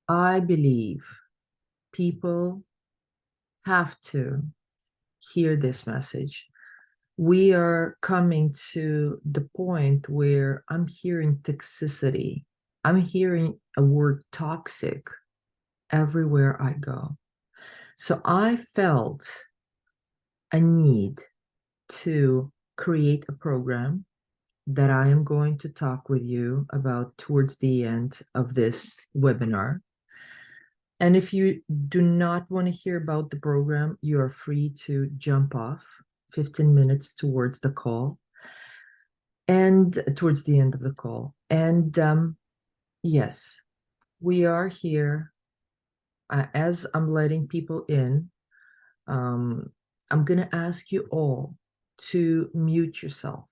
I believe people have to hear this message. We are coming to the point where I'm hearing toxicity. I'm hearing a word toxic everywhere I go. So I felt a need to create a program that I am going to talk with you about towards the end of this webinar. And if you do not want to hear about the program, you are free to jump off 15 minutes towards the call and towards the end of the call. And yes, we are here. As I'm letting people in, um, I'm going to ask you all to mute yourself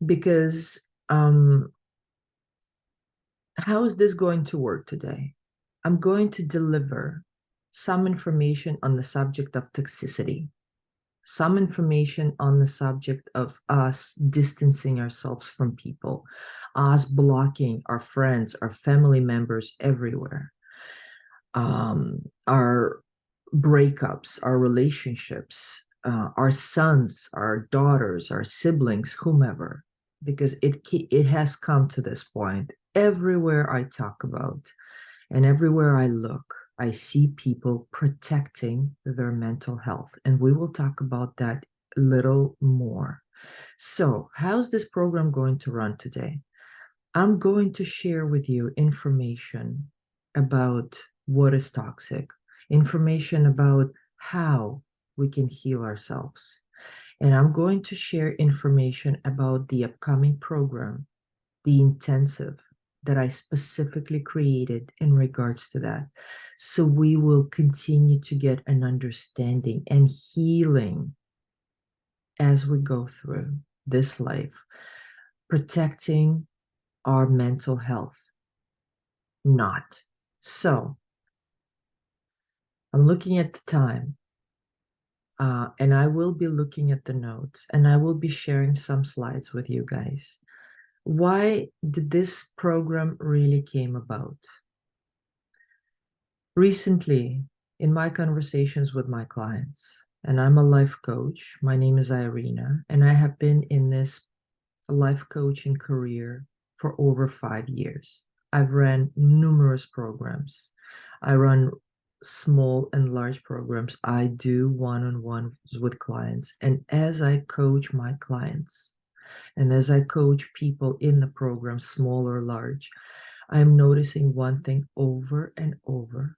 because how is this going to work today? I'm going to deliver some information on the subject of toxicity, some information on the subject of us distancing ourselves from people, us blocking our friends, our family members everywhere, our breakups, our relationships, our sons, our daughters, our siblings, whomever, because it has come to this point. Everywhere I talk about and everywhere I look, I see people protecting their mental health. And we will talk about that a little more. So, how's this program going to run today? I'm going to share with you information about what is toxic, information about how we can heal ourselves. And I'm going to share information about the upcoming program, the intensive that I specifically created in regards to that. So we will continue to get an understanding and healing as we go through this life, protecting our mental health, not. So I'm looking at the time. And I will be looking at the notes and I will be sharing some slides with you guys. Why did this program really came about? Recently, in my conversations with my clients, and I'm a life coach, my name is Irina, and I have been in this life coaching career for over 5 years. I've ran numerous programs. I run small and large programs. I do one-on-ones with clients. And as I coach my clients, and as I coach people in the program, small or large, I'm noticing one thing over and over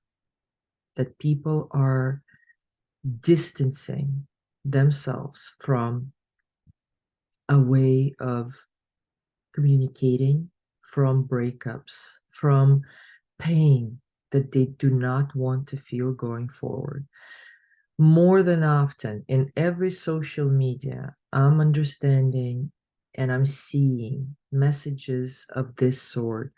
that people are distancing themselves from a way of communicating, from breakups, from pain that they do not want to feel going forward. More than often, in every social media, I'm understanding and I'm seeing messages of this sort.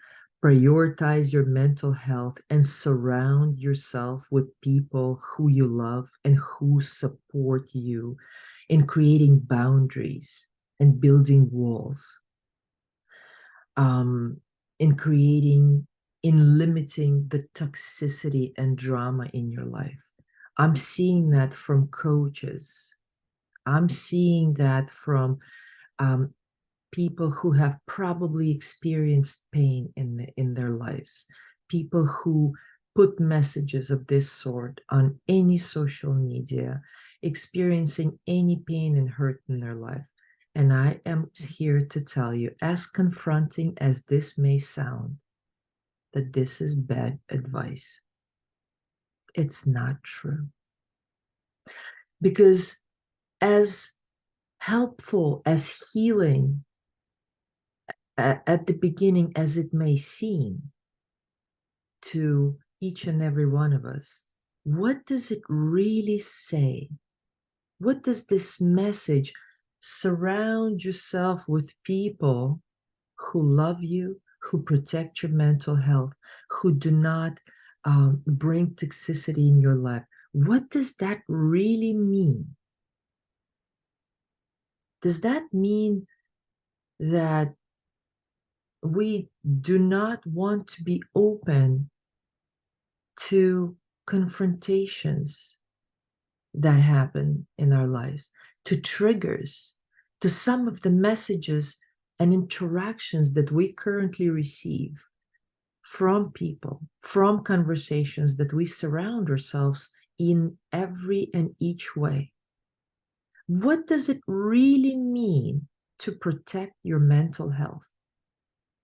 Prioritize your mental health and surround yourself with people who you love and who support you in creating boundaries and building walls, um, in creating, in limiting the toxicity and drama in your life. I'm seeing that from coaches. I'm seeing that from um, people who have probably experienced pain in their lives, people who put messages of this sort on any social media, experiencing any pain and hurt in their life. And I am here to tell you, as confronting as this may sound, that this is bad advice. It's not true. Because as helpful, as healing at the beginning as it may seem to each and every one of us, what does it really say? What does this message surround yourself with people who love you, who protect your mental health, who do not bring toxicity in your life? What does that really mean? Does that mean that we do not want to be open to confrontations that happen in our lives, to triggers, to some of the messages and interactions that we currently receive from people, from conversations that we surround ourselves in every and each way. What does it really mean to protect your mental health?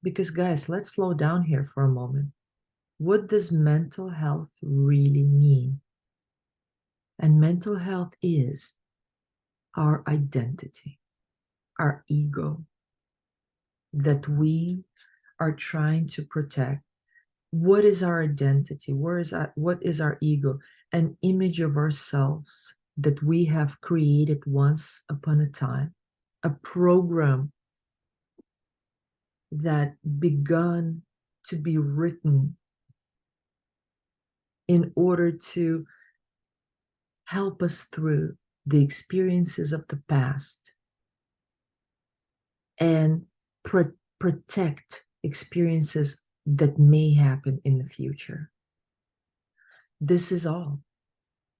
Because, guys, let's slow down here for a moment. What does mental health really mean? And mental health is our identity, our ego that we are trying to protect. What is our identity? What is our ego? An image of ourselves that we have created once upon a time, a program that begun to be written in order to help us through the experiences of the past and protect experiences that may happen in the future. This is all.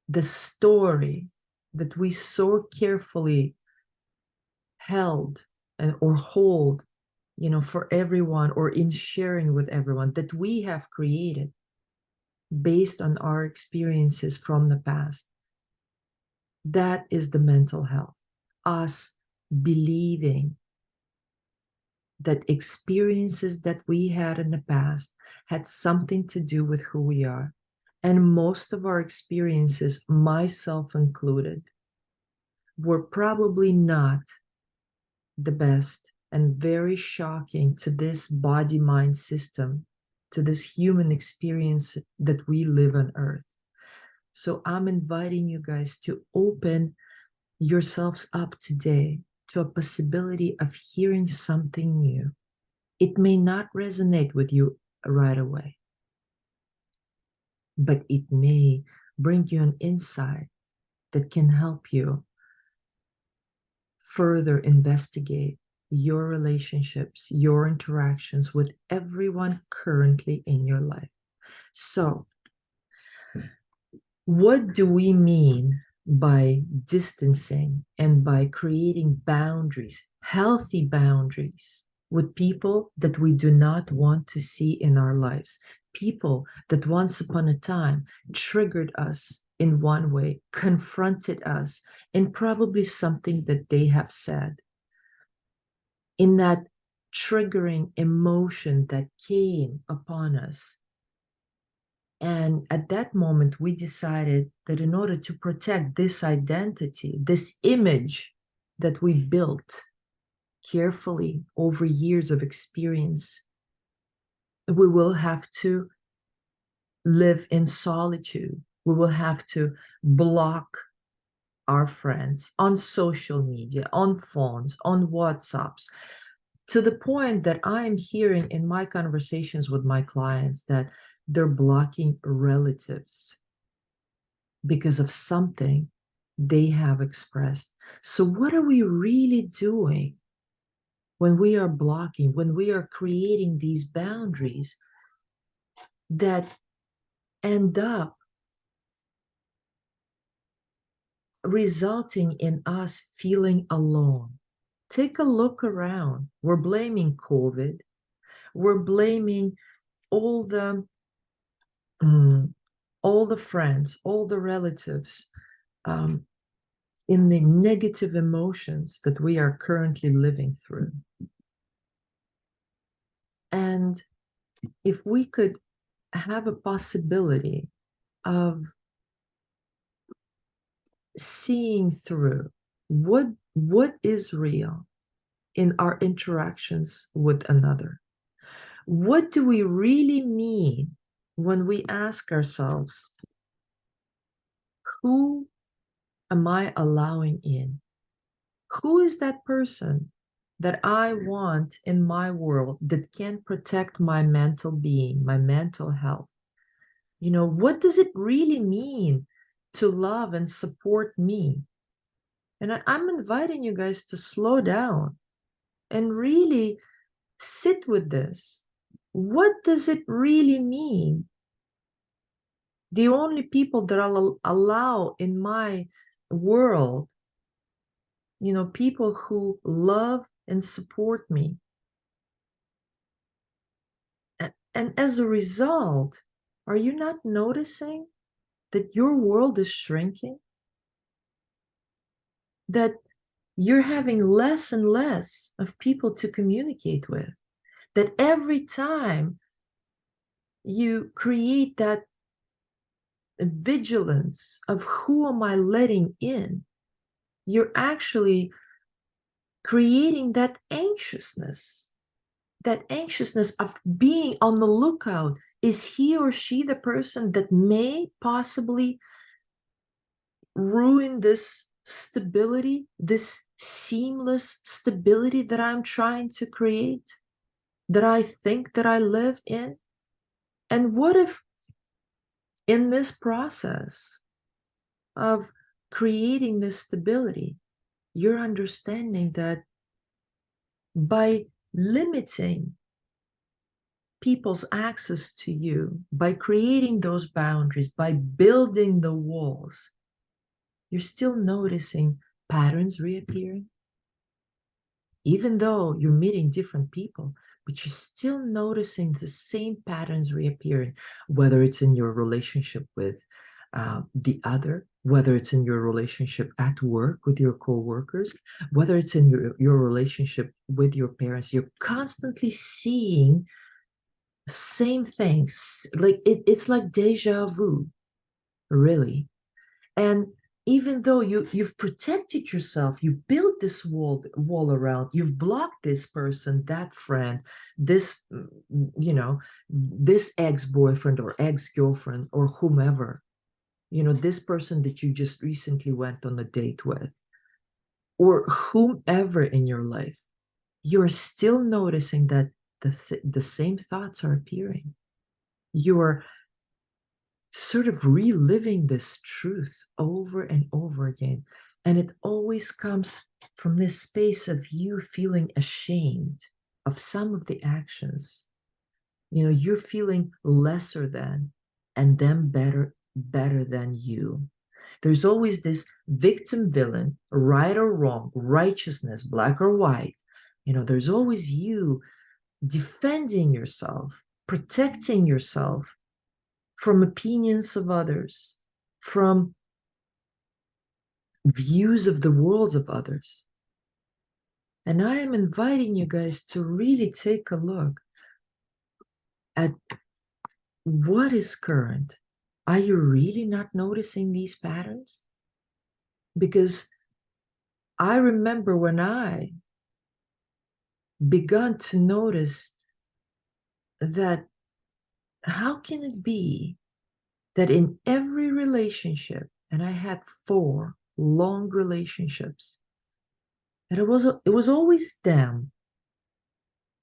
The story that we so carefully held or hold, for everyone, or in sharing with everyone, that we have created based on our experiences from the past. That is the mental health. Us believing that experiences that we had in the past had something to do with who we are. And most of our experiences, myself included, were probably not the best and very shocking to this body-mind system, to this human experience that we live on Earth. So I'm inviting you guys to open yourselves up today to a possibility of hearing something new. It may not resonate with you right away, but it may bring you an insight that can help you further investigate your relationships, your interactions with everyone currently in your life. So, what do we mean by distancing and by creating boundaries, healthy boundaries, with people that we do not want to see in our lives? People that once upon a time triggered us in one way, confronted us in probably something that they have said, in that triggering emotion that came upon us. And at that moment, we decided that in order to protect this identity, this image that we built carefully over years of experience, we will have to live in solitude. We will have to block our friends on social media, on phones, on WhatsApps, to the point that I'm hearing in my conversations with my clients that they're blocking relatives because of something they have expressed. So, what are we really doing when we are blocking, when we are creating these boundaries that end up resulting in us feeling alone? Take a look around. We're blaming COVID. We're blaming all the all the friends, all the relatives, in the negative emotions that we are currently living through. And if we could have a possibility of seeing through what is real in our interactions with another, what do we really mean when we ask ourselves, who am I allowing in? Who is that person that I want in my world that can protect my mental being, my mental health? What does it really mean to love and support me? And I'm inviting you guys to slow down and really sit with this. What does it really mean The only people that I'll allow in my world, people who love and support me. And as a result, are you not noticing that your world is shrinking? That you're having less and less of people to communicate with? That every time you create that vigilance of who am I letting in, you're actually creating that anxiousness of being on the lookout. Is he or she the person that may possibly ruin this stability, this seamless stability that I'm trying to create, that I think that I live in? And what if in this process of creating this stability, you're understanding that by limiting people's access to you, by creating those boundaries, by building the walls, you're still noticing patterns reappearing? Even though you're meeting different people, but you're still noticing the same patterns reappearing, whether it's in your relationship with the other, whether it's in your relationship at work with your coworkers, whether it's in your relationship with your parents. You're constantly seeing same things. Like it's like deja vu, really. And even though you've protected yourself, you've built this wall around, you've blocked this person, that friend, this this ex-boyfriend or ex-girlfriend or whomever, this person that you just recently went on a date with, or whomever in your life, you're still noticing that the same thoughts are appearing. You're sort of reliving this truth over and over again. And it always comes from this space of you feeling ashamed of some of the actions. You're feeling lesser than, and them better than you. There's always this victim villain, right or wrong, righteousness, black or white. There's always you defending yourself, protecting yourself from opinions of others, from views of the worlds of others. And I am inviting you guys to really take a look at what is current. Are you really not noticing these patterns? Because I remember when I began to notice that how can it be that in every relationship, and I had 4 long relationships, that it was always them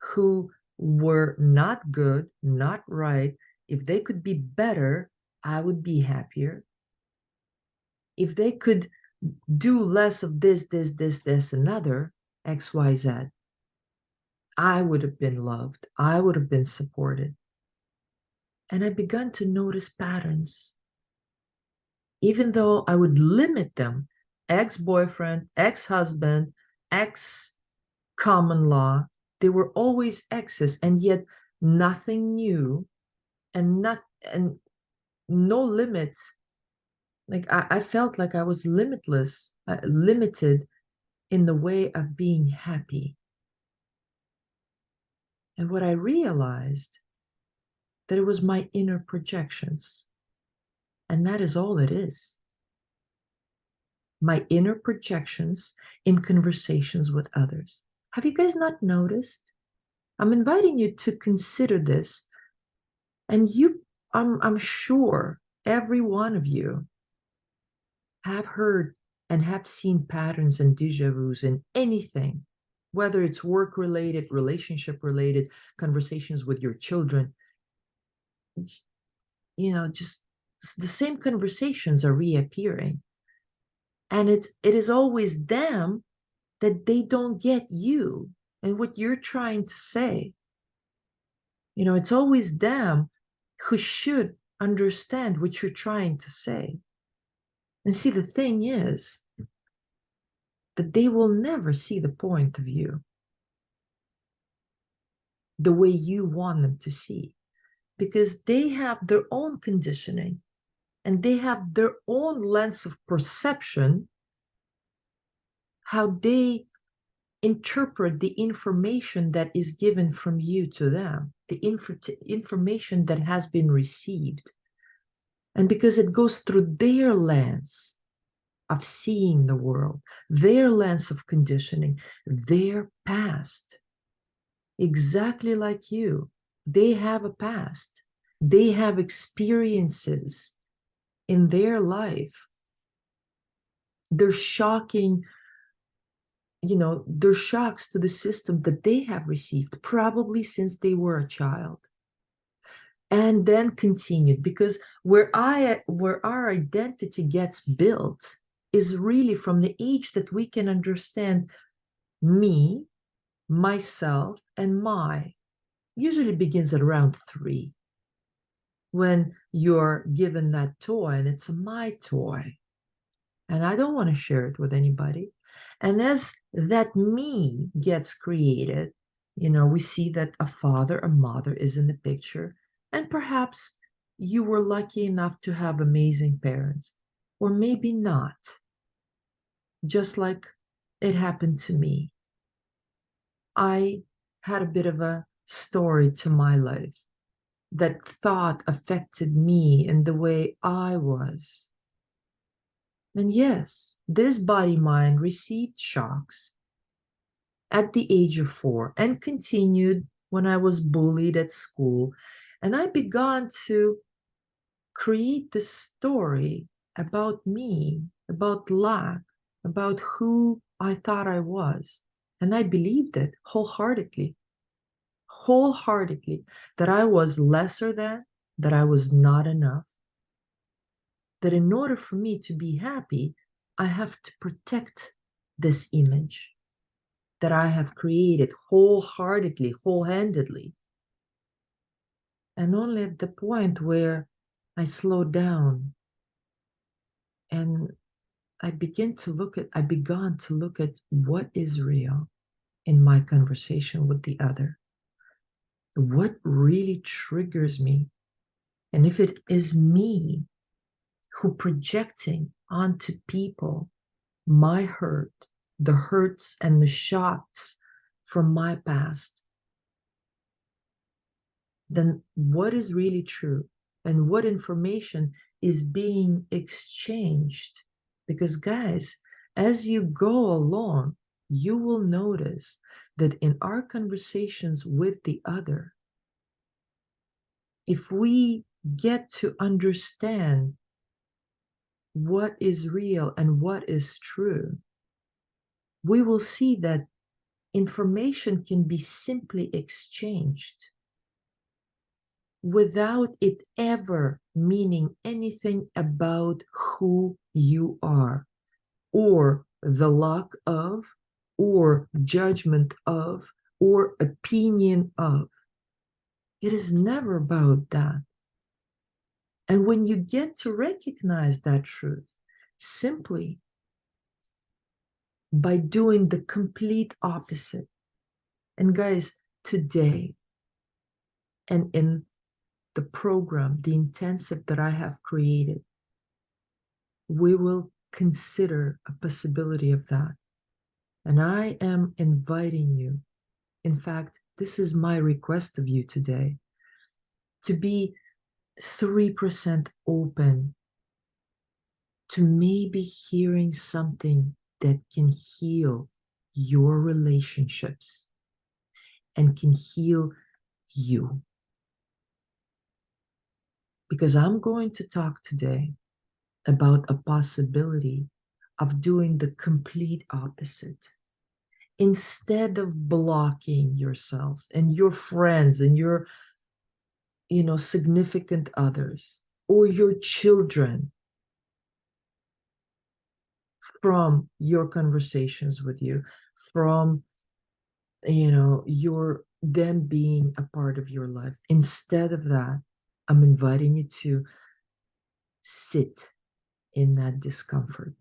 who were not good, not right. If they could be better, I would be happier. If they could do less of this, another, XYZ, I would have been loved. I would have been supported. And I began to notice patterns. Even though I would limit them, ex-boyfriend, ex-husband, ex-common law, they were always exes, and yet nothing new and no limits. Like I felt like I was limited in the way of being happy. And what I realized, that it was my inner projections. And that is all it is. My inner projections in conversations with others. Have you guys not noticed? I'm inviting you to consider this. And I'm sure every one of you have heard and have seen patterns and deja vus in anything, whether it's work related, relationship related, conversations with your children. Just the same conversations are reappearing. And it is always them that they don't get you and what you're trying to say. It's always them who should understand what you're trying to say. And see, the thing is that they will never see the point of view the way you want them to see, because they have their own conditioning and they have their own lens of perception, how they interpret the information that is given from you to them, the information that has been received. And because it goes through their lens of seeing the world, their lens of conditioning, their past, exactly like you, they have a past, they have experiences in their life. They're shocking, they're shocks to the system that they have received, probably since they were a child. And then continued, because where our identity gets built is really from the age that we can understand me, myself, and my. Usually begins at around 3, when you're given that toy and it's a my toy, and I don't want to share it with anybody. And as that me gets created, we see that a father, a mother is in the picture. And perhaps you were lucky enough to have amazing parents, or maybe not, just like it happened to me. I had a bit of a story to my life that thought affected me in the way I was. And yes, this body mind received shocks at the age of 4 and continued when I was bullied at school. And I began to create this story about me, about lack, about who I thought I was. And I believed it wholeheartedly, that I was lesser than, that I was not enough, that in order for me to be happy, I have to protect this image that I have created wholeheartedly, whole-handedly. And only at the point where I slowed down and I began to look at what is real in my conversation with the other. What really triggers me? And if it is me who projecting onto people my hurt, the hurts and the shocks from my past, then what is really true and what information is being exchanged? Because, guys, as you go along, you will notice that in our conversations with the other, if we get to understand what is real and what is true, we will see that information can be simply exchanged without it ever meaning anything about who you are, or the lack of, or judgment of, or opinion of. It is never about that. And when you get to recognize that truth, simply by doing the complete opposite. And guys, today, and in the program, the intensive that I have created, we will consider a possibility of that. And I am inviting you, in fact, this is my request of you today, to be 3% open to maybe hearing something that can heal your relationships and can heal you. Because I'm going to talk today about a possibility of doing the complete opposite. Instead of blocking yourselves and your friends and your, significant others or your children from your conversations with you, from, your them being a part of your life. Instead of that, I'm inviting you to sit in that discomfort.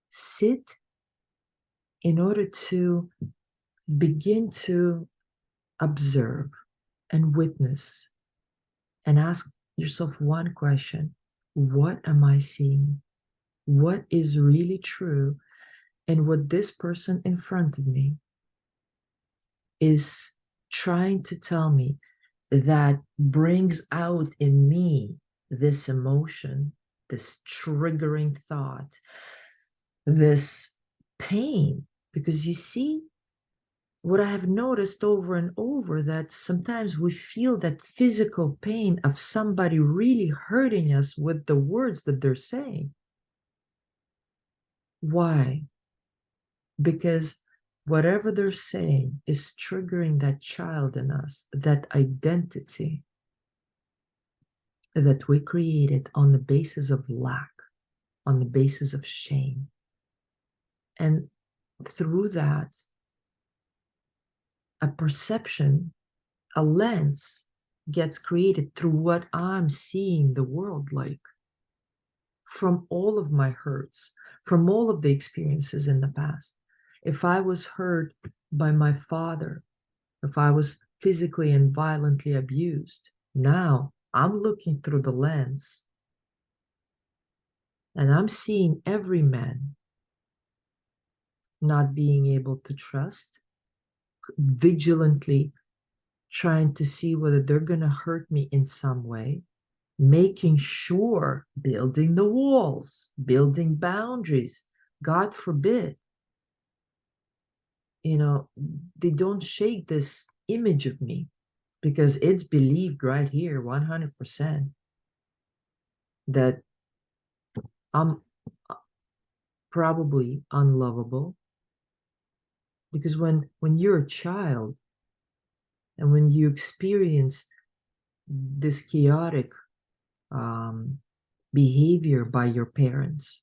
Sit in order to begin to observe and witness and ask yourself one question: what am I seeing? What is really true? And what this person in front of me is trying to tell me that brings out in me this emotion, this triggering thought, this pain. Because you see, what I have noticed over and over, that sometimes we feel that physical pain of somebody really hurting us with the words that they're saying. Why? Because whatever they're saying is triggering that child in us, that identity that we created on the basis of lack, on the basis of shame. And through that, a perception, a lens gets created through what I'm seeing the world like, from all of my hurts, from all of the experiences in the past. If I was hurt by my father, if I was physically and violently abused, now I'm looking through the lens and I'm seeing every man not being able to trust, vigilantly trying to see whether they're going to hurt me in some way, making sure, building the walls, building boundaries. God forbid, they don't shake this image of me, because it's believed right here 100% that I'm probably unlovable. Because when you're a child and when you experience this chaotic um, behavior by your parents,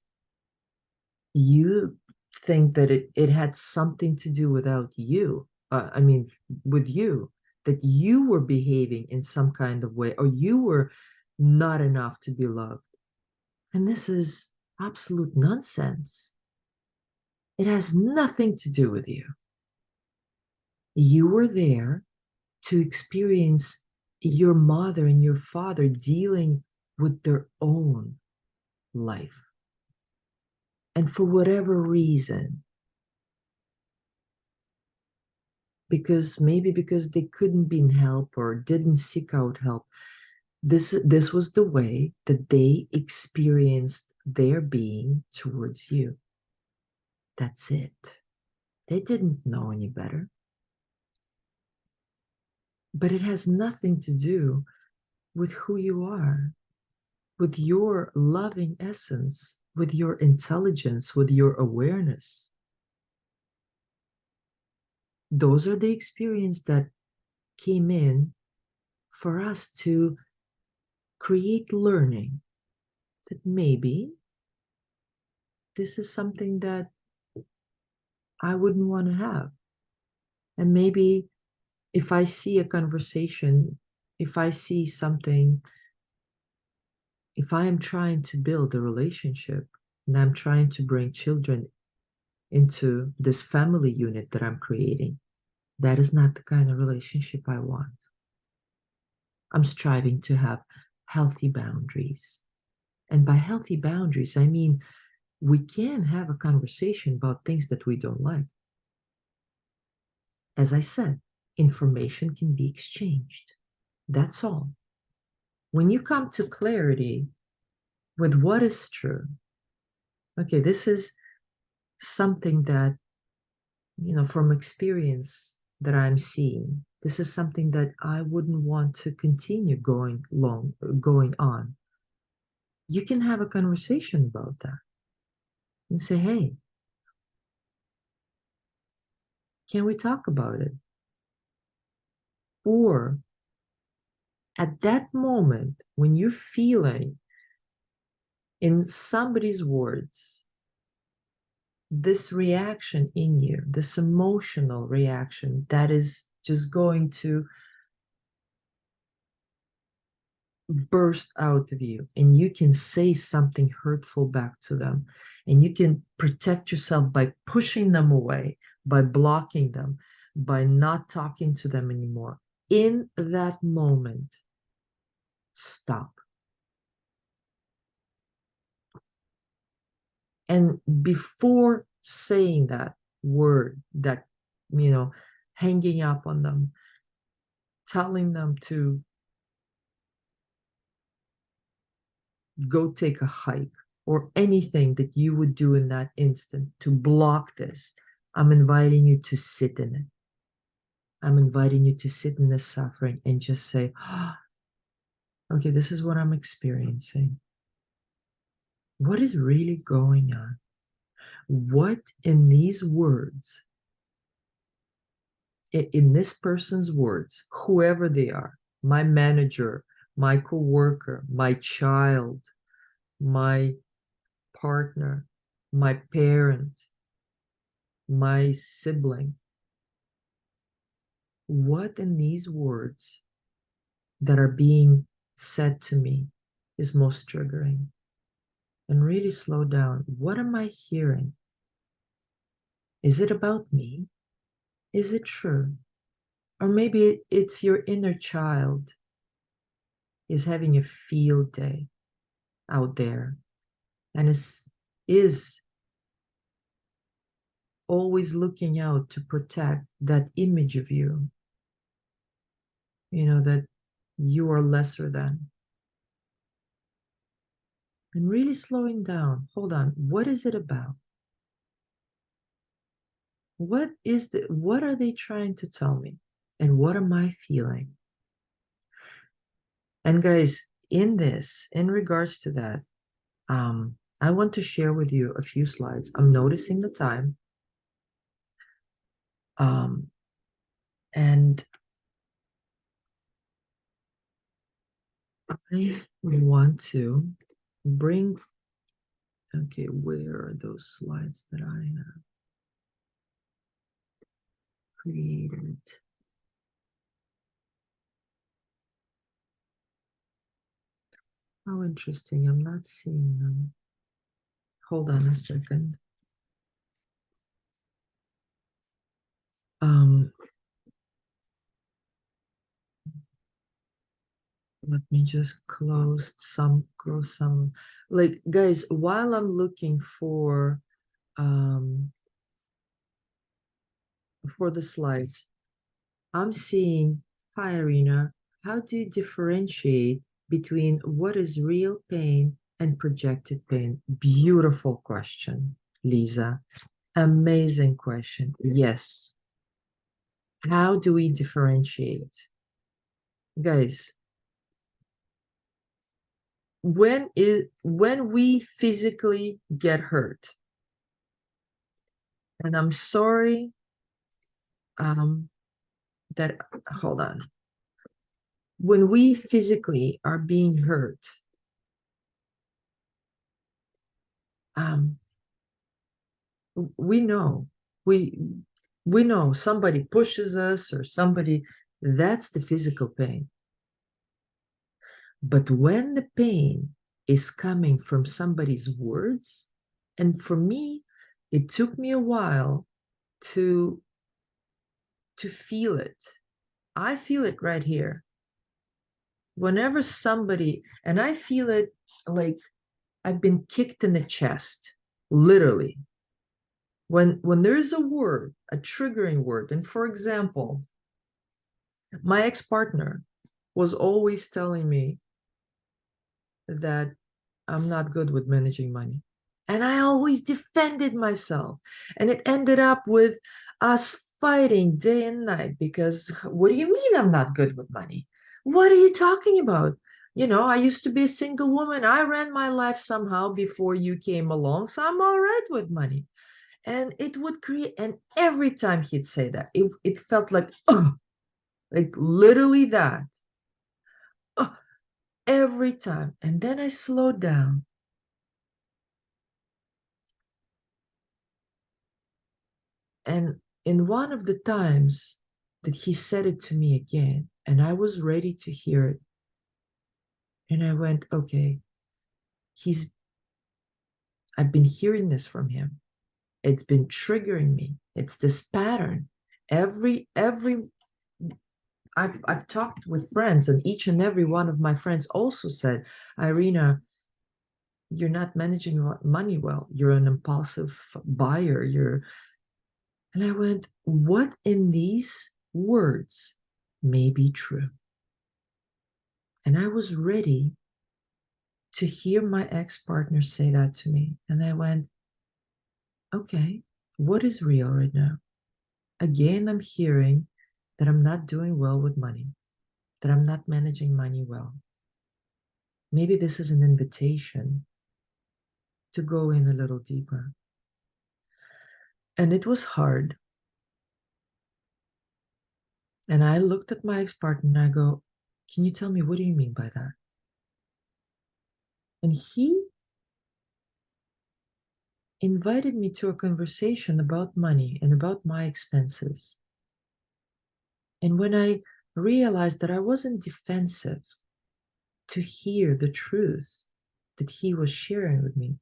you think that it had something to do without you. I mean, with you, that you were behaving in some kind of way, or you were not enough to be loved. And this is absolute nonsense. It has nothing to do with you. You were there to experience your mother and your father dealing with their own life. And for whatever reason, because they couldn't be in help or didn't seek out help, this was the way that they experienced their being towards you. That's it. They didn't know any better. But it has nothing to do with who you are, with your loving essence, with your intelligence, with your awareness. Those are the experience that came in for us to create learning, that maybe this is something that I wouldn't want to have. And maybe if I see a conversation, if I see something, if I am trying to build a relationship and I'm trying to bring children into this family unit that I'm creating, that is not the kind of relationship I want. I'm striving to have healthy boundaries. And by healthy boundaries, I mean we can have a conversation about things that we don't like. As I said, information can be exchanged. That's all. When you come to clarity with what is true, okay, this is something that, from experience that I'm seeing, this is something that I wouldn't want to continue going on. You can have a conversation about that and say, hey, can we talk about it? Or at that moment when you're feeling in somebody's words this reaction in you, this emotional reaction that is just going to burst out of you, and you can say something hurtful back to them, and you can protect yourself by pushing them away, by blocking them, by not talking to them anymore. In that moment, stop. And before saying that word, that, you know, hanging up on them, telling them to go take a hike, or anything that you would do in that instant to block this, I'm inviting you to sit in it. I'm inviting you to sit in this suffering and just say, oh, okay, this is what I'm experiencing. What is really going on? What in these words, in this person's words, whoever they are, my manager, my coworker, my child, my partner, my parent, my sibling, what in these words that are being said to me is most triggering? And really slow down. What am I hearing? Is it about me? Is it true? Or maybe it's your inner child is having a field day out there, and is always looking out to protect that image of you, that you are lesser than. And really slowing down. Hold on. What is it about? What are they trying to tell me? And what am I feeling? And guys, in regards to that, I want to share with you a few slides. I'm noticing the time. And I want to bring, okay, where are those slides that I have created? How interesting. I'm not seeing them. Hold on a second. Let me just close some. Like, guys, while I'm looking um for the slides, I'm seeing, hi Irina, how do you differentiate between what is real pain and projected pain? Beautiful question, Lisa. Amazing question. Yes. How do we differentiate? Guys, when we physically get hurt, and I'm sorry, that hold on. When we physically are being hurt, um, we know we we know somebody pushes us or somebody, that's the physical pain. But when the pain is coming from somebody's words, and for me, it took me a while to feel it. I feel it right here. Whenever somebody, and I feel it like I've been kicked in the chest, literally. When there's a word, a triggering word, and for example, my ex-partner was always telling me that I'm not good with managing money. And I always defended myself. And it ended up with us fighting day and night because what do you mean I'm not good with money? What are you talking about? I used to be a single woman. I ran my life somehow before you came along, so I'm all right with money. And it would create, and every time he'd say that, it felt like, oh, like literally that. Oh, every time. And then I slowed down. And in one of the times that he said it to me again, and I was ready to hear it, And I went, okay, I've been hearing this from him. It's been triggering me. It's this pattern. Every I've talked with friends, and each and every one of my friends also said, Irina, you're not managing money well. You're an impulsive buyer. And I went, what in these words may be true? And I was ready to hear my ex-partner say that to me. And I went, okay, what is real right now? Again, I'm hearing that I'm not doing well with money, that I'm not managing money well. Maybe this is an invitation to go in a little deeper. And it was hard. And I looked at my ex-partner and I go, can you tell me, what do you mean by that? And he invited me to a conversation about money and about my expenses. And when I realized that I wasn't defensive to hear the truth that he was sharing with me,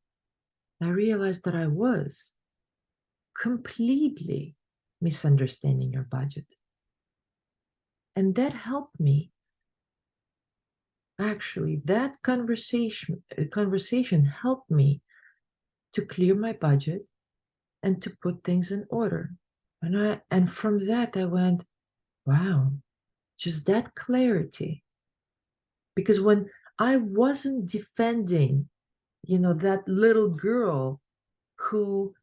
I realized that I was completely misunderstanding your budget. And that helped me. Actually, that conversation helped me to clear my budget and to put things in order. And from that I went, wow, just that clarity. Because when I wasn't defending, that little girl who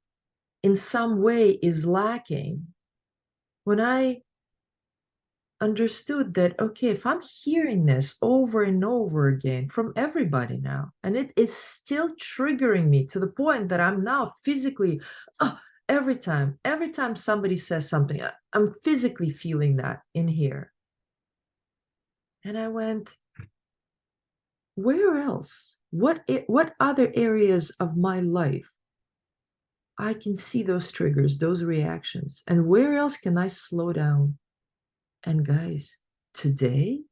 in some way is lacking, when I understood that, okay, if I'm hearing this over and over again from everybody now, and it is still triggering me to the point that I'm now physically, every time somebody says something, I'm physically feeling that in here. And I went, where else? What other areas of my life I can see those triggers, those reactions, and where else can I slow down? And guys, today,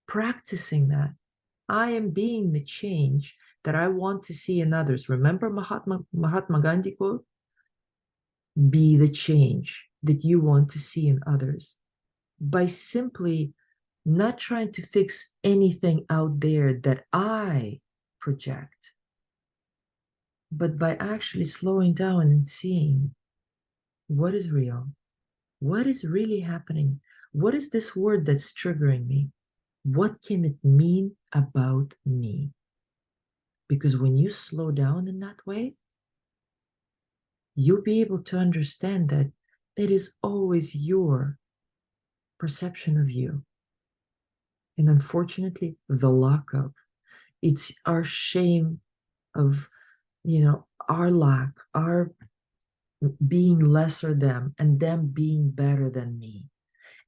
practicing that, I am being the change that I want to see in others. Remember Mahatma Gandhi quote? Be the change that you want to see in others by simply not trying to fix anything out there that I project, but by actually slowing down and seeing what is real, what is really happening, what is this word that's triggering me, what can it mean about me? Because when you slow down in that way, you'll be able to understand that it is always your perception of you. And unfortunately, the lack of, it's our shame of, our lack, our being lesser than, and them being better than me.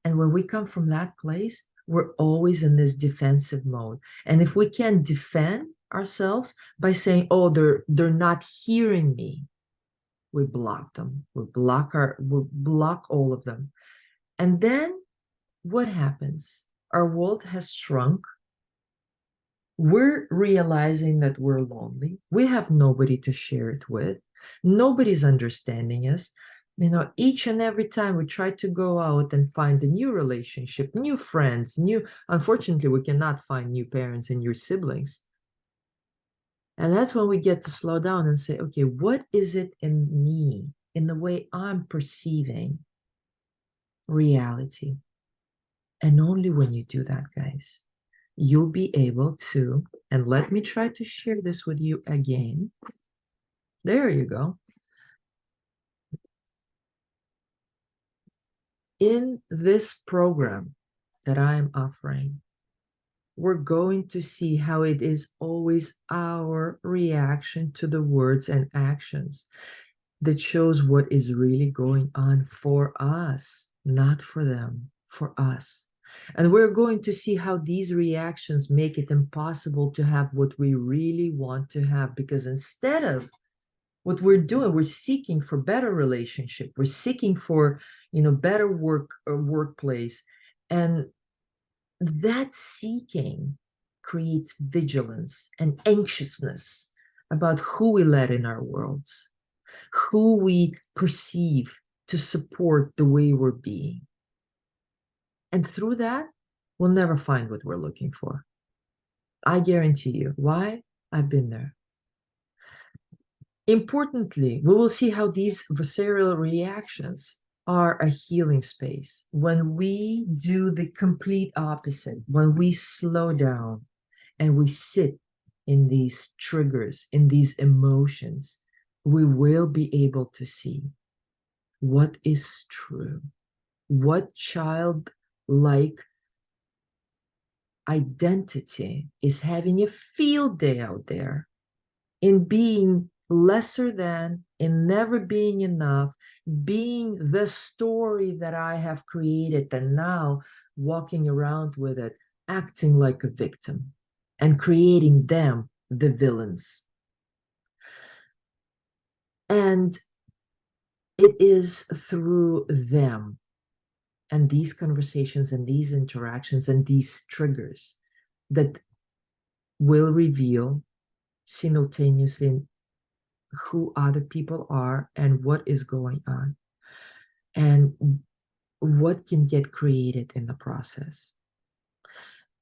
And when we come from that place, we're always in this defensive mode. And if we can defend ourselves by saying, oh, they're not hearing me, we block them. We block all of them. And then what happens? Our world has shrunk. We're realizing that we're lonely. We have nobody to share it with. Nobody's understanding us. Each and every time we try to go out and find a new relationship, new friends, unfortunately, we cannot find new parents and new siblings. And that's when we get to slow down and say, okay, what is it in me, in the way I'm perceiving reality? And only when you do that, guys, you'll be able to, and let me try to share this with you again. There you go. In this program that I'm offering, we're going to see how it is always our reaction to the words and actions that shows what is really going on for us, not for them, for us. And we're going to see how these reactions make it impossible to have what we really want to have, because instead of what we're doing, we're seeking for better relationship, we're seeking for better workplace, and that seeking creates vigilance and anxiousness about who we let in our worlds, who we perceive to support the way we're being. And through that, we'll never find what we're looking for. I guarantee you. Why? I've been there. Importantly, we will see how these visceral reactions are a healing space. When we do the complete opposite, when we slow down and we sit in these triggers, in these emotions, we will be able to see what is true, what childlike identity is having a field day out there in being lesser than, in never being enough, being the story that I have created, and now walking around with it, acting like a victim and creating them the villains. And it is through them and these conversations and these interactions and these triggers that will reveal simultaneously who other people are and what is going on and what can get created in the process.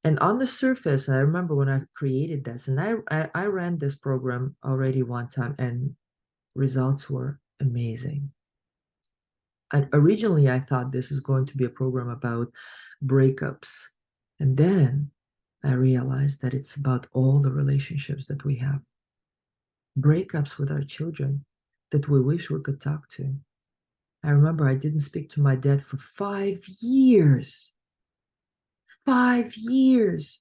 And on the surface, I remember when I created this, and I ran this program already one time, and results were amazing. And originally, I thought this is going to be a program about breakups. And then I realized that it's about all the relationships that we have, breakups with our children that we wish we could talk to. I remember I didn't speak to my dad for 5 years. 5 years.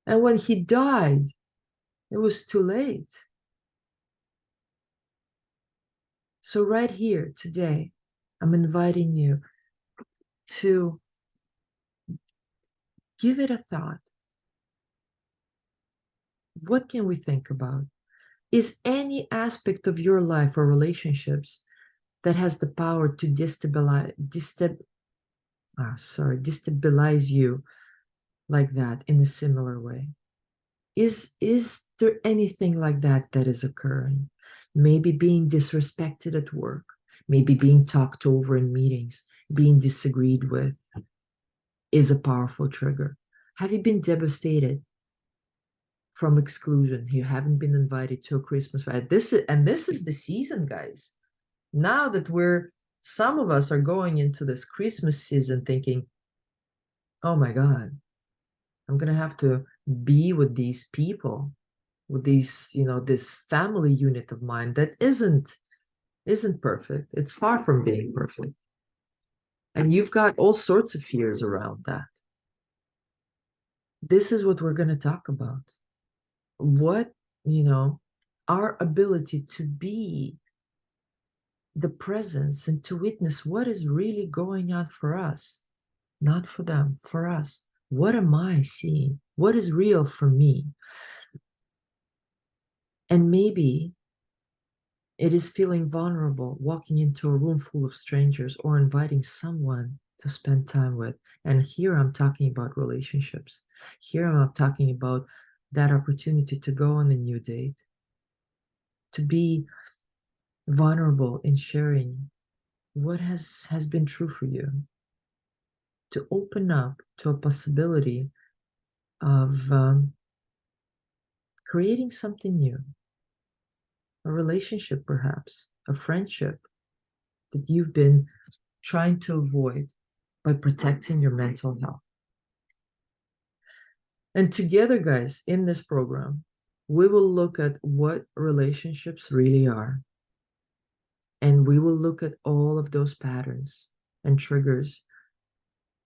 And when he died, it was too late. So, right here today, I'm inviting you to give it a thought. What can we think about? Is any aspect of your life or relationships that has the power to destabilize you like that in a similar way? Is there anything like that that is occurring? Maybe being disrespected at work, maybe being talked over in meetings, being disagreed with is a powerful trigger. Have you been devastated from exclusion? You haven't been invited to a Christmas party. This is the season, guys. Now that some of us are going into this Christmas season thinking, oh my God, I'm gonna have to be with these people, with this family unit of mine that isn't perfect. It's far from being perfect. And you've got all sorts of fears around that. This is what we're gonna talk about. What, our ability to be the presence and to witness what is really going on for us, not for them, for us. What am I seeing? What is real for me? And maybe it is feeling vulnerable, walking into a room full of strangers or inviting someone to spend time with. And here I'm talking about relationships. Here I'm talking about that opportunity to go on a new date, to be vulnerable in sharing what has been true for you, to open up to a possibility of creating something new, a relationship perhaps, a friendship that you've been trying to avoid by protecting your mental health. And together, guys, in this program, we will look at what relationships really are. And we will look at all of those patterns and triggers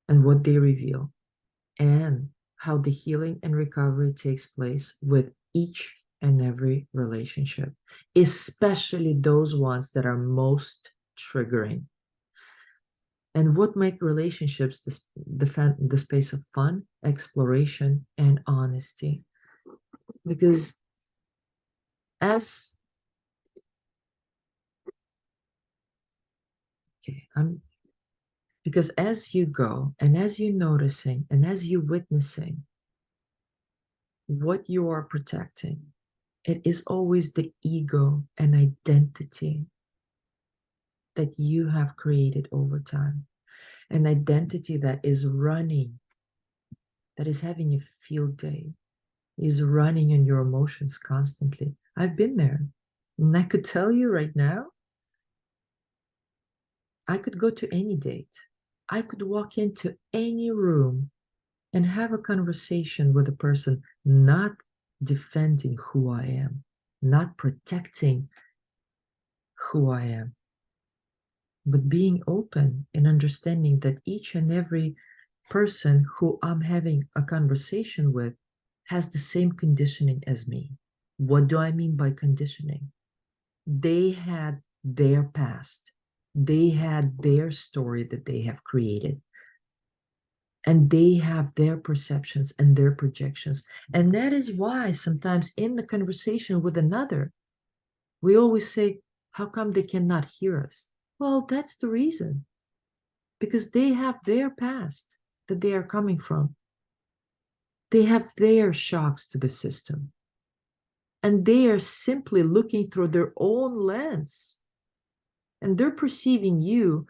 and what they reveal, and how the healing and recovery takes place with each and every relationship, especially those ones that are most triggering. And what make relationships the space of fun, exploration, and honesty. Because as okay, because as you go and as you noticing and as you witnessing what you are protecting, it is always the ego and identity that you have created over time. An identity that is running, that is having a field day, is running in your emotions constantly. I've been there. And I could tell you right now, I could go to any date. I could walk into any room and have a conversation with a person, not defending who I am, not protecting who I am, but being open and understanding that each and every person who I'm having a conversation with has the same conditioning as me. What do I mean by conditioning? They had their past, they had their story that they have created, and they have their perceptions and their projections. And that is why sometimes in the conversation with another, we always say, how come they cannot hear us? Well, that's the reason, because they have their past that they are coming from. They have their shocks to the system, and they are simply looking through their own lens, and they're perceiving you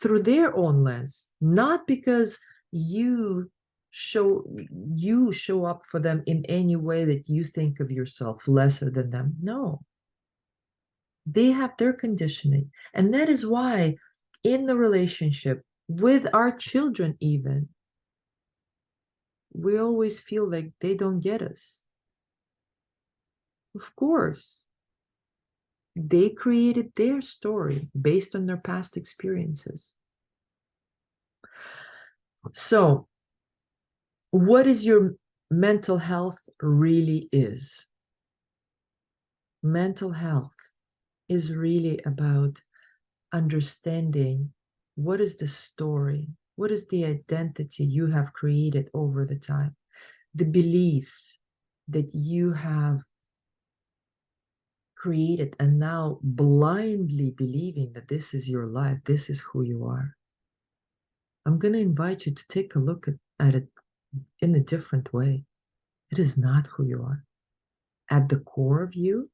through their own lens, not because you show up for them in any way that you think of yourself lesser than them. No, they have their conditioning. And that is why in the relationship with our children, even, we always feel like they don't get us. Of course, they created their story based on their past experiences. So, what is your mental health really is? Mental health is really about understanding what is the story, what is the identity you have created over the time, the beliefs that you have created and now blindly believing that this is your life, this is who you are. I'm going to invite you to take a look at it in a different way. It is not who you are. At the core of you,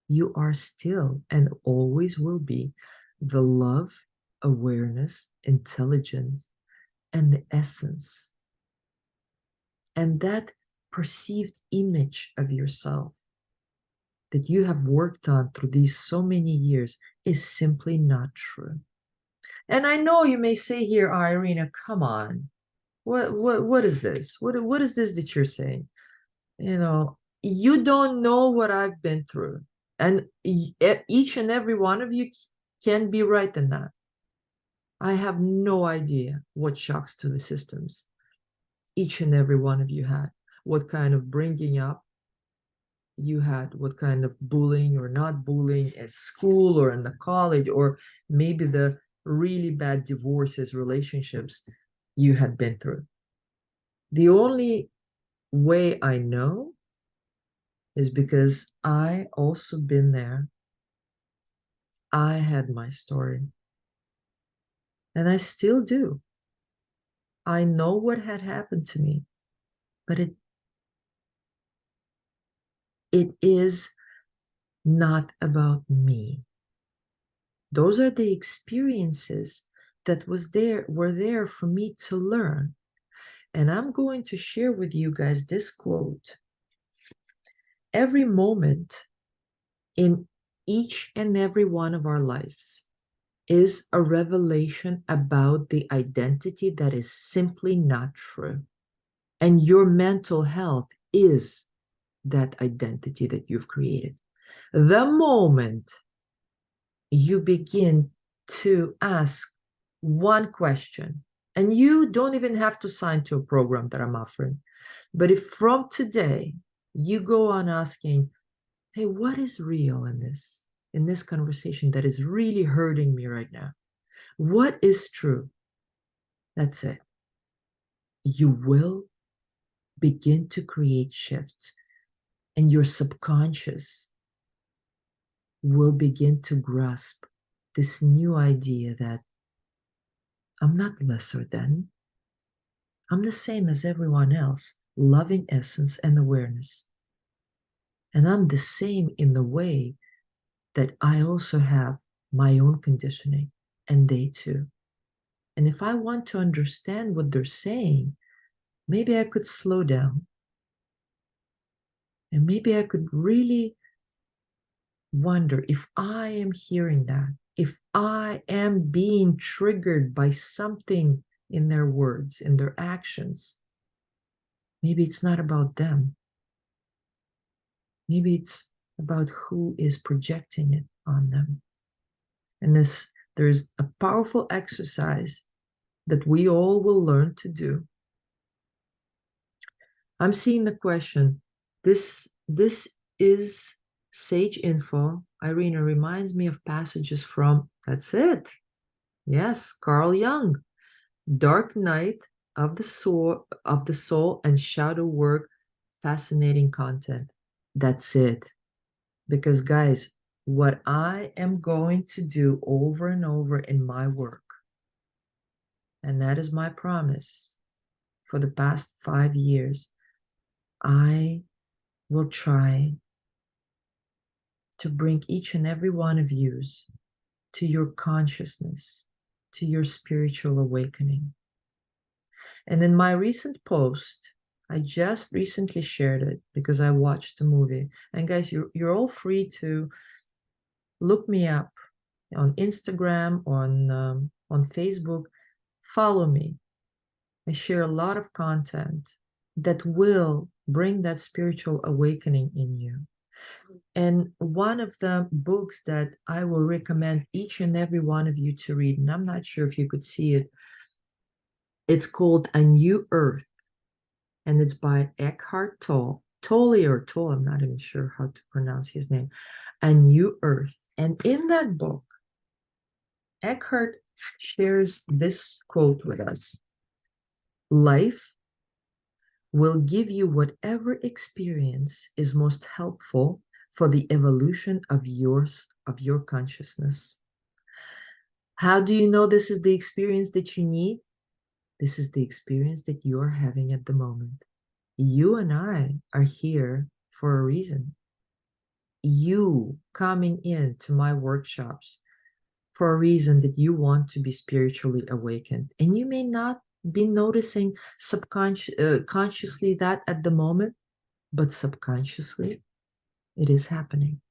you are still and always will be the love, awareness, intelligence, and the essence. And that perceived image of yourself that you have worked on through these so many years is simply not true. And I know you may say here, oh, Irina, come on. What is this? What is this that you're saying? You know, you don't know what I've been through. And each and every one of you can be right in that. I have no idea what shocks to the systems each and every one of you had, what kind of bringing up you had, what kind of bullying or not bullying at school or in the college, or maybe the really bad divorces, relationships you had been through. The only way I know is because I also been there. I had my story, and I still do. I know what had happened to me, but it is not about me. Those are the experiences that were there for me to learn. And I'm going to share with you guys this quote. Every moment in each and every one of our lives is a revelation about the identity that is simply not true. And your mental health is that identity that you've created. The moment you begin to ask one question, and you don't even have to sign to a program that I'm offering, but if from today you go on asking, hey, what is real in this conversation that is really hurting me right now? What is true? That's it. You will begin to create shifts, and your subconscious will begin to grasp this new idea that I'm not lesser than, I'm the same as everyone else. loving essence and awareness. And I'm the same in the way that I also have my own conditioning, and they too. And if I want to understand what they're saying, maybe I could slow down. And maybe I could really wonder if I am hearing that, if I am being triggered by something in their words, in their actions. Maybe it's not about them. Maybe it's about who is projecting it on them. And there's a powerful exercise that we all will learn to do. I'm seeing the question. This is sage info. Irina reminds me of passages from, that's it. Yes, Carl Jung. Dark Night of the Soul and Shadow Work. Fascinating content. That's it. Because guys, what I am going to do over and over in my work, and that is my promise for the past 5 years, I will try to bring each and every one of yous to your consciousness, to your spiritual awakening. And in my recent post, I just recently shared it because I watched the movie. And guys, you're all free to look me up on Instagram, on Facebook. Follow me. I share a lot of content that will bring that spiritual awakening in you. And one of the books that I will recommend each and every one of you to read, and I'm not sure if you could see it, it's called A New Earth, and it's by Eckhart Tolle, I'm not even sure how to pronounce his name, A New Earth. And in that book, Eckhart shares this quote with us: life will give you whatever experience is most helpful for the evolution of your consciousness. How do you know this is the experience that you need? This is the experience that you're having at the moment. You and I are here for a reason. You coming into my workshops for a reason that you want to be spiritually awakened. And you may not be noticing consciously that at the moment, but subconsciously it is happening.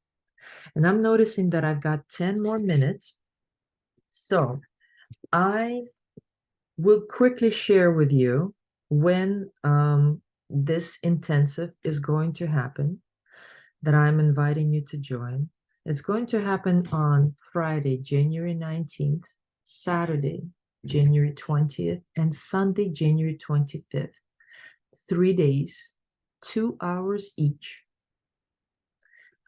And I'm noticing that I've got 10 more minutes. So I will quickly share with you when this intensive is going to happen, that I'm inviting you to join. It's going to happen on Friday, January 19th, Saturday, January 20th, and Sunday, January 25th. 3 days, 2 hours each.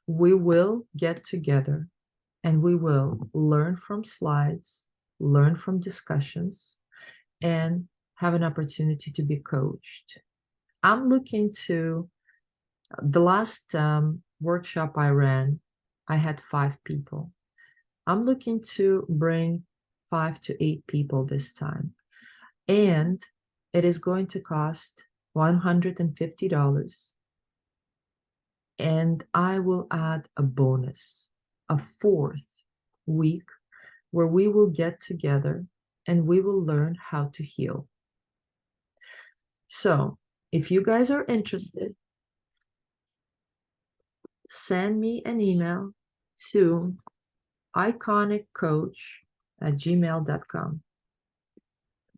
We will get together and we will learn from slides, learn from discussions, and have an opportunity to be coached. I'm looking to the last workshop I ran, I had 5 people. I'm looking to bring 5 to 8 people this time. And it is going to cost $150. And I will add a bonus, a 4th week where we will get together and we will learn how to heal. So if you guys are interested, send me an email to iconiccoach@gmail.com.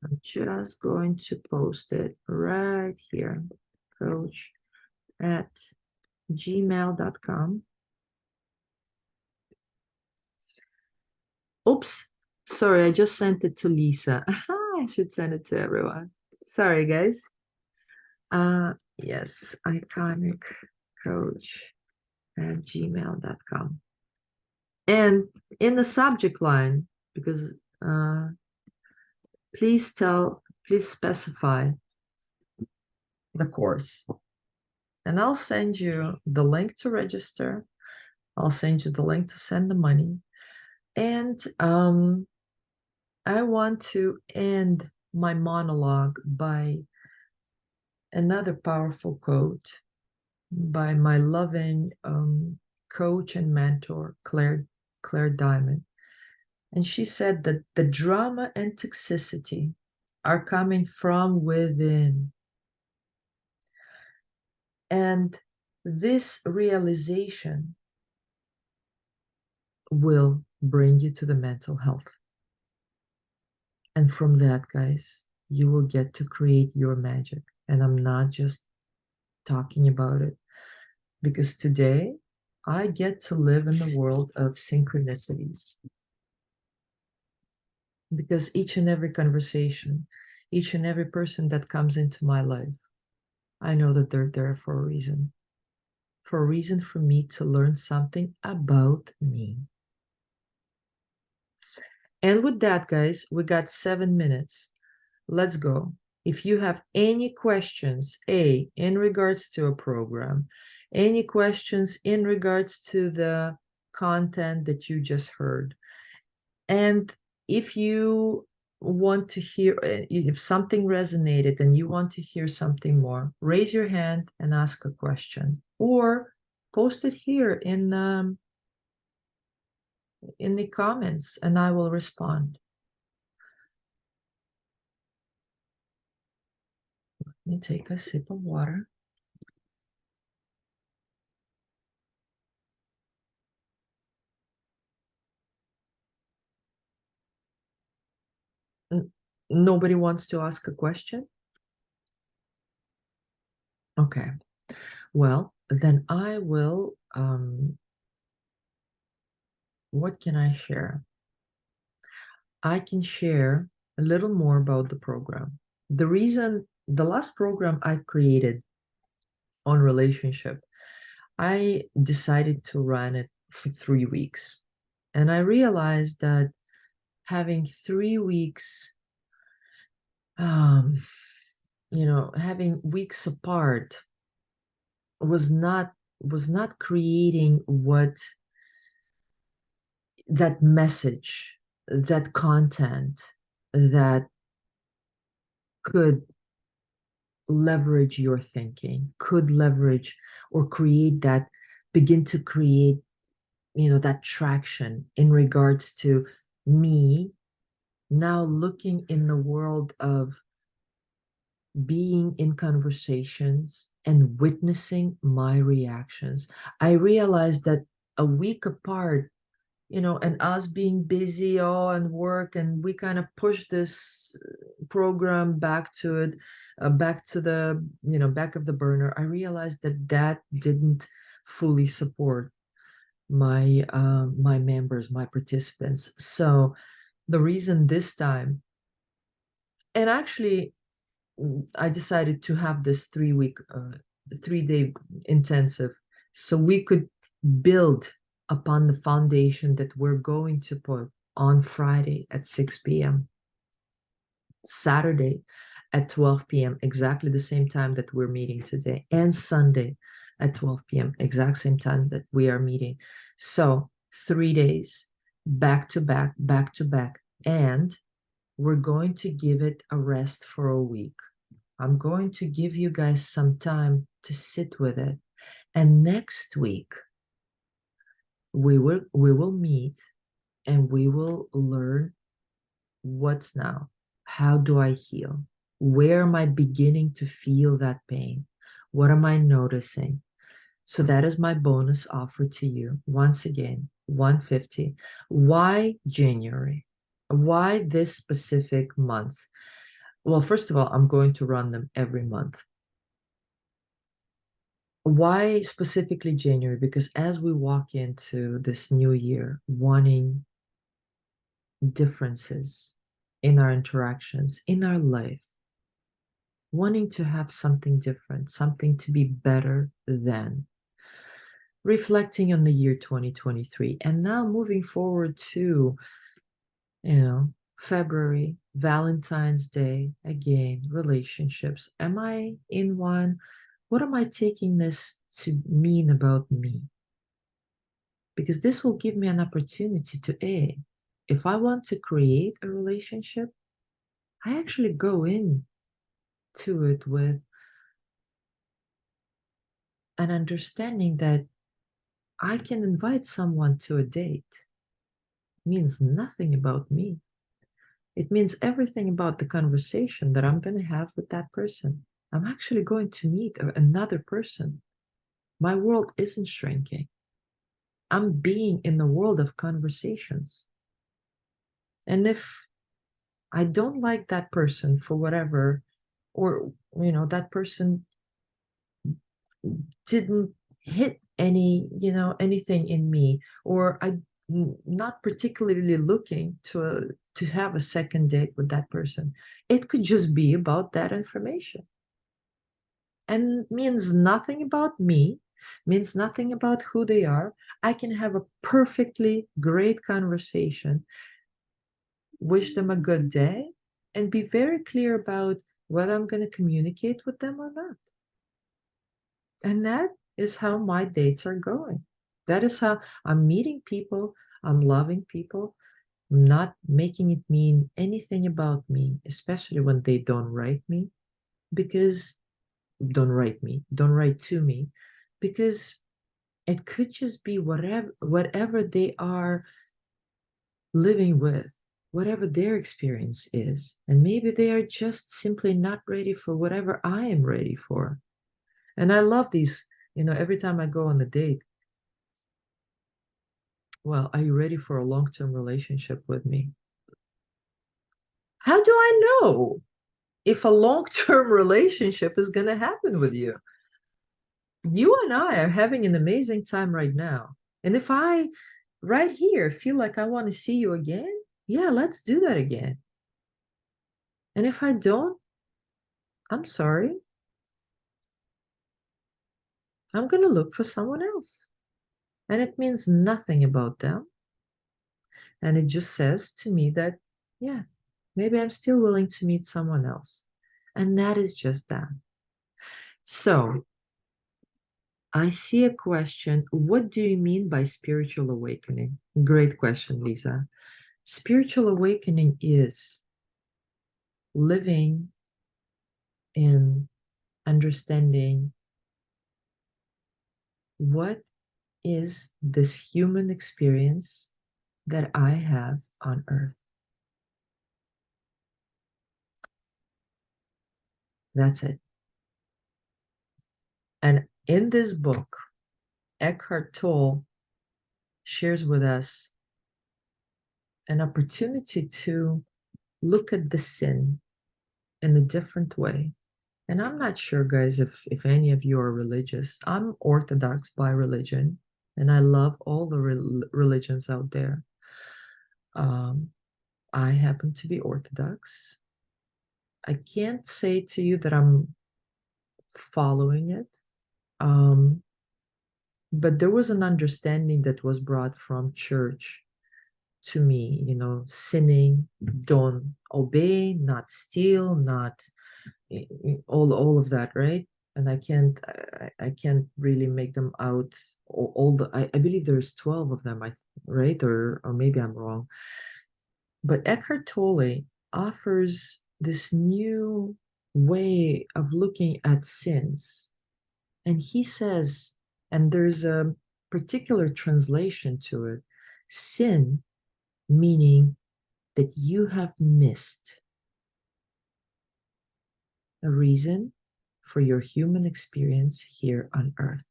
I'm just going to post it right here, coach@gmail.com. Oops, sorry, I just sent it to Lisa. I should send it to everyone. Sorry, guys. Yes, iconiccoach@gmail.com. And in the subject line, because please specify the course. And I'll send you the link to register. I'll send you the link to send the money. And I want to end my monologue by another powerful quote by my loving coach and mentor, Claire Diamond. And she said that the drama and toxicity are coming from within. And this realization will bring you to the mental health. And from that, guys, you will get to create your magic. And I'm not just talking about it because today I get to live in the world of synchronicities. Because each and every conversation, each and every person that comes into my life, I know that they're there for a reason. For a reason for me to learn something about me. And with that, guys, we got 7 minutes. Let's go. If you have any questions, in regards to a program, any questions in regards to the content that you just heard, and if you want to hear, if something resonated and you want to hear something more, raise your hand and ask a question, or post it here in the comments, and I will respond. Let me take a sip of water. Nobody wants to ask a question? Okay. Well, then I will, what can I share? I can share a little more about the program. The reason, the last program I've created on relationship, I decided to run it for 3 weeks. And I realized that having 3 weeks, um, having weeks apart was not creating what that message, that content that could leverage your thinking, could leverage or create that, begin to create, that traction in regards to me now looking in the world of being in conversations and witnessing my reactions. I realized that a week apart, and us being busy all and work, and we kind of push this program back to it, back to the, back of the burner. I realized that that didn't fully support my members, my participants. So the reason this time, and actually, I decided to have this 3 week, 3 day intensive, so we could build upon the foundation that we're going to put on Friday at 6 p.m., Saturday at 12 p.m., exactly the same time that we're meeting today, and Sunday at 12 p.m., exact same time that we are meeting. So 3 days, back to back, back to back, and we're going to give it a rest for a week. I'm going to give you guys some time to sit with it. And next week, we will meet and we will learn what's now. How do I heal? Where am I beginning to feel that pain? What am I noticing? So that is my bonus offer to you. Once again, 150. Why January? Why this specific month? Well, first of all, I'm going to run them every month. Why specifically January? Because as we walk into this new year, wanting differences in our interactions, in our life, wanting to have something different, something to be better than, reflecting on the year 2023, and now moving forward to, February, Valentine's Day, again, relationships. Am I in one? What am I taking this to mean about me? Because this will give me an opportunity to, if I want to create a relationship, I actually go in to it with and understanding that I can invite someone to a date means nothing about me. It means everything about the conversation that I'm going to have with that person. I'm actually going to meet another person. My world isn't shrinking. I'm being in the world of conversations. And if I don't like that person for whatever, or, that person didn't hit anything in me, or not particularly looking to have a second date with that person. It could just be about that information and means nothing about me, means nothing about who they are. I can have a perfectly great conversation, wish them a good day, and be very clear about whether I'm going to communicate with them or not. And that is how my dates are going. That is how I'm meeting people, I'm loving people, I'm not making it mean anything about me, especially when they don't write me, because don't write to me, because it could just be whatever they are living with, whatever their experience is. And maybe they are just simply not ready for whatever I am ready for. And I love these, every time I go on a date, well, are you ready for a long-term relationship with me? How do I know if a long-term relationship is going to happen with you? You and I are having an amazing time right now. And if I, right here, feel like I want to see you again, yeah, let's do that again. And if I don't, I'm sorry. I'm going to look for someone else. And it means nothing about them. And it just says to me that, yeah, maybe I'm still willing to meet someone else. And that is just that. So I see a question. What do you mean by spiritual awakening? Great question, Lisa. Spiritual awakening is living in understanding what is this human experience that I have on earth. That's it. And in this book, Eckhart Tolle shares with us an opportunity to look at the sin in a different way. And I'm not sure, guys, if any of you are religious. I'm Orthodox by religion, and I love all the religions out there. Um, I happen to be Orthodox. I can't say to you that I'm following it, um, but there was an understanding that was brought from church to me, sinning, don't obey, not steal, not all of that, right? And I can't really make them out all the I believe there's 12 of them, right? Or maybe I'm wrong. But Eckhart Tolle offers this new way of looking at sins. And he says, and there's a particular translation to it, sin meaning that you have missed a reason for your human experience here on earth.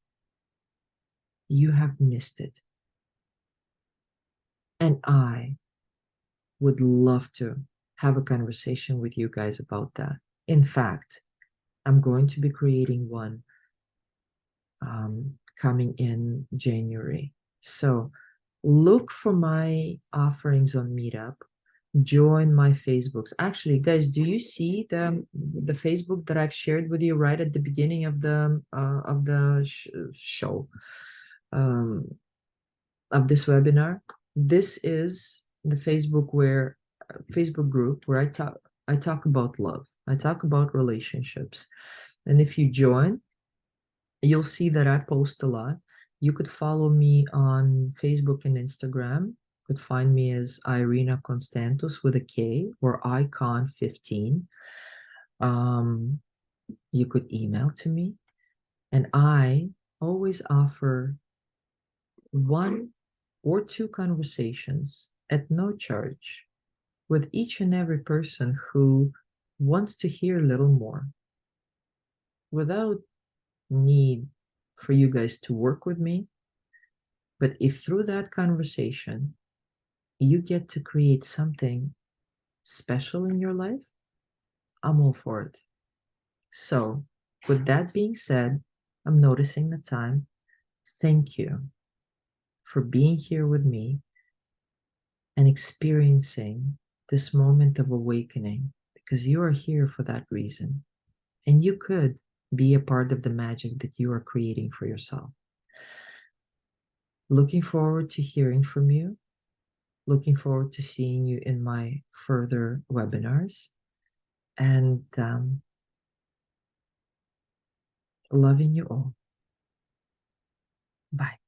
You have missed it. And I would love to have a conversation with you guys about that. In fact, I'm going to be creating one coming in January. So look for my offerings on Meetup. Join my Facebooks. Actually, guys, do you see the Facebook that I've shared with you right at the beginning of the show um, of this webinar? This is the Facebook group where I talk about love. I talk about relationships. And if you join, you'll see that I post a lot. You could follow me on Facebook and Instagram. You could find me as Irina Constantus with a K or Icon15. You could email to me, and I always offer one or two conversations at no charge with each and every person who wants to hear a little more without need for you guys to work with me. But if through that conversation you get to create something special in your life, I'm all for it. So, with that being said, I'm noticing the time. Thank you for being here with me and experiencing this moment of awakening because you are here for that reason. And you could be a part of the magic that you are creating for yourself. Looking forward to hearing from you. Looking forward to seeing you in my further webinars. And loving you all. Bye.